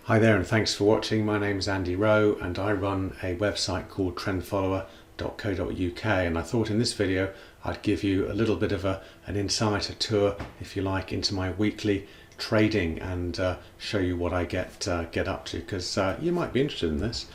Hi there and thanks for watching. My name is Andy Rowe and I run a website called trendfollower.co.uk, and I thought in this video I'd give you a little bit of an insight, a tour if you like, into my weekly trading and show you what I get up to, because you might be interested in this.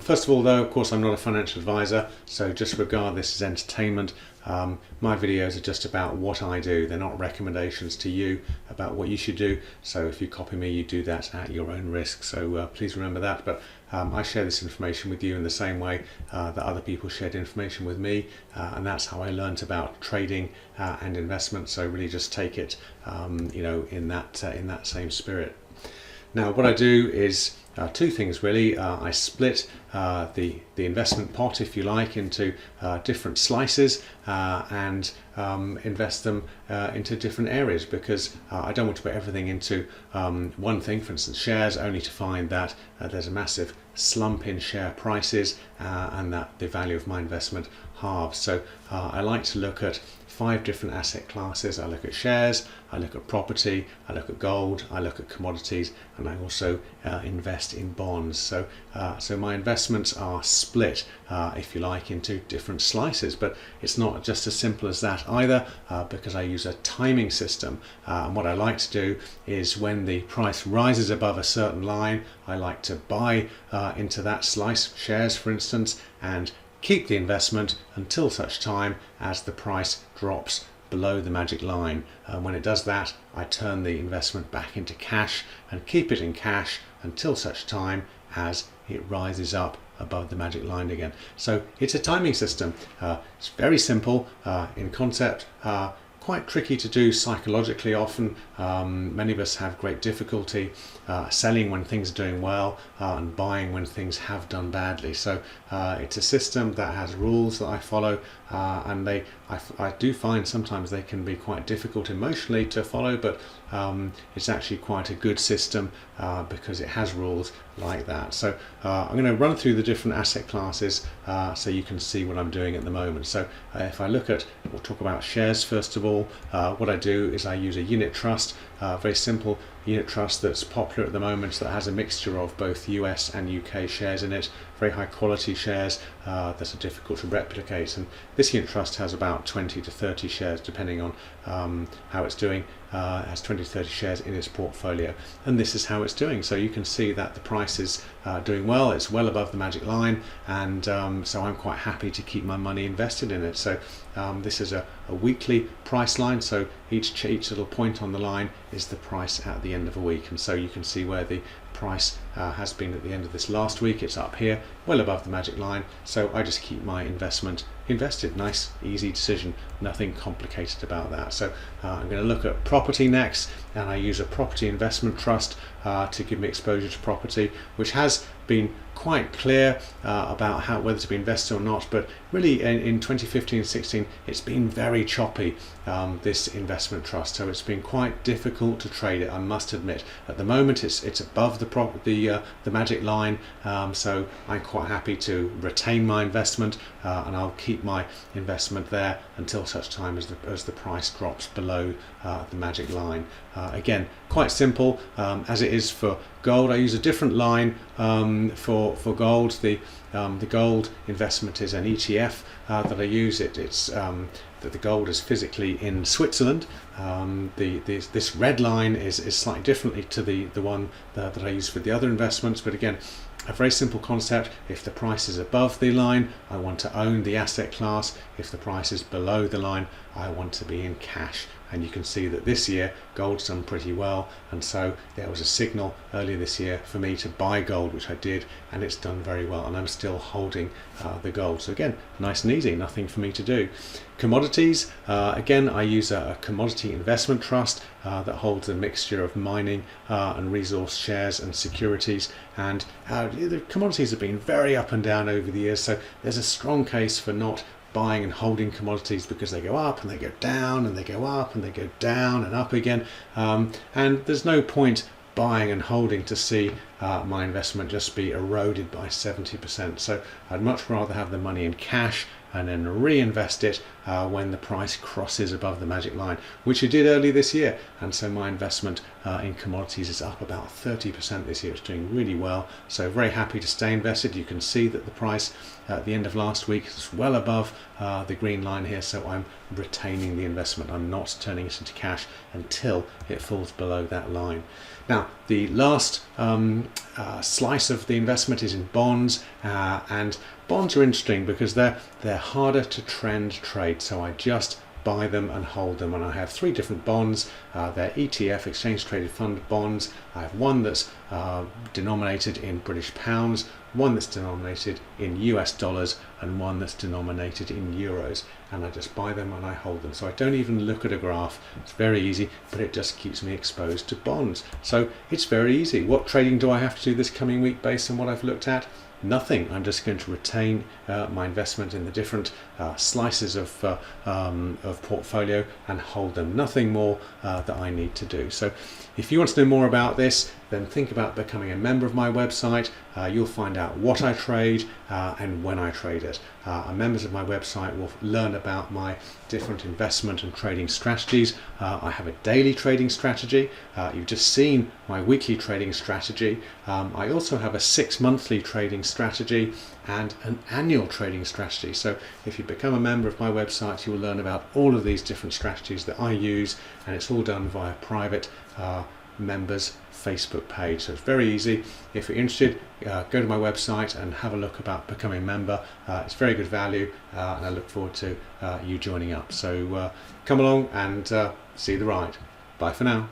First of all though, of course I'm not a financial advisor, so just regard this as entertainment. My videos are just about what I do. They're not recommendations to you about what you should do, so if you copy me you do that at your own risk, so please remember that. But I share this information with you in the same way that other people shared information with me, and that's how I learnt about trading and investment, so really just take it in that same spirit. Now what I do is two things really. I split the investment pot, if you like, into different slices and invest them into different areas, because I don't want to put everything into one thing, for instance shares, only to find that there's a massive slump in share prices and that the value of my investment halves. So I like to look at 5 different asset classes. I look at shares, I look at property, I look at gold, I look at commodities, and I also invest in bonds. So my investments are split, if you like, into different slices, but it's not just as simple as that either, because I use a timing system. And what I like to do is when the price rises above a certain line, I like to buy into that slice, shares for instance, and keep the investment until such time as the price drops below the magic line. When it does that, I turn the investment back into cash and keep it in cash until such time as it rises up above the magic line again. So it's a timing system. It's very simple in concept, quite tricky to do psychologically often. Many of us have great difficulty selling when things are doing well and buying when things have done badly. So it's a system that has rules that I follow, and I do find sometimes they can be quite difficult emotionally to follow, but it's actually quite a good system because it has rules like that. So I'm going to run through the different asset classes so you can see what I'm doing at the moment. So if I look at, we'll talk about shares first of all. What I do is I use a unit trust, very simple unit trust that's popular at the moment, that has a mixture of both US and UK shares in it, very high quality shares that are difficult to replicate, and this unit trust has about 20 to 30 shares depending on how it's doing. It has 20 to 30 shares in its portfolio, and this is how it's doing. So you can see that the price is doing well, it's well above the magic line, and so I'm quite happy to keep my money invested in it. So this is a weekly price line, so each little point on the line is the price at the end of a week, and so you can see where the price has been at the end of this last week. It's up here, well above the magic line, so I just keep my investment invested. Nice, easy decision, nothing complicated about that. So I'm going to look at property next, and I use a property investment trust to give me exposure to property, which has been quite clear about whether to be invested or not, but really in 2015-16 it's been very choppy, this investment trust, so it's been quite difficult to trade it, I must admit. At the moment it's above the magic line, so I'm quite happy to retain my investment, and I'll keep my investment there until such time as the price drops below the magic line. Again, quite simple, as it is for gold. I use a different line for gold. The gold investment is an ETF that I use. It's that the gold is physically in Switzerland. This red line is slightly differently to the one that I use for the other investments, but again, a very simple concept. If the price is above the line, I want to own the asset class. If the price is below the line, I want to be in cash. And you can see that this year gold's done pretty well, and so there was a signal earlier this year for me to buy gold, which I did, and it's done very well, and I'm still holding the gold. So again, nice and easy, nothing for me to do. Commodities, again I use a commodity investment trust that holds a mixture of mining and resource shares and securities, and the commodities have been very up and down over the years, so there's a strong case for not buying and holding commodities, because they go up and they go down and they go up and they go down and up again, and there's no point buying and holding to see my investment just be eroded by 70%. So I'd much rather have the money in cash and then reinvest it when the price crosses above the magic line, which it did early this year. And so my investment in commodities is up about 30% this year. It's doing really well. So very happy to stay invested. You can see that the price at the end of last week is well above the green line here. So I'm retaining the investment. I'm not turning it into cash until it falls below that line. Now, the last slice of the investment is in bonds, and bonds are interesting because they're harder to trend trade. So I just buy them and hold them, and I have 3 different bonds. They're ETF, exchange traded fund bonds. I have one that's denominated in British pounds, one that's denominated in US dollars, and one that's denominated in euros. And I just buy them and I hold them. So I don't even look at a graph. It's very easy, but it just keeps me exposed to bonds. So it's very easy. What trading do I have to do this coming week based on what I've looked at? Nothing. I'm just going to retain my investment in the different slices of portfolio and hold them. Nothing more that I need to do. So if you want to know more about this, then think about becoming a member of my website. You'll find out what I trade and when I trade it. Members of my website will learn about my different investment and trading strategies. I have a daily trading strategy. You've just seen my weekly trading strategy. I also have a 6-monthly trading strategy and an annual trading strategy. So if you become a member of my website, you will learn about all of these different strategies that I use, and it's all done via private members Facebook page. So it's very easy. If you're interested, go to my website and have a look about becoming a member. It's very good value, and I look forward to you joining up. So come along and see the ride. Bye for now.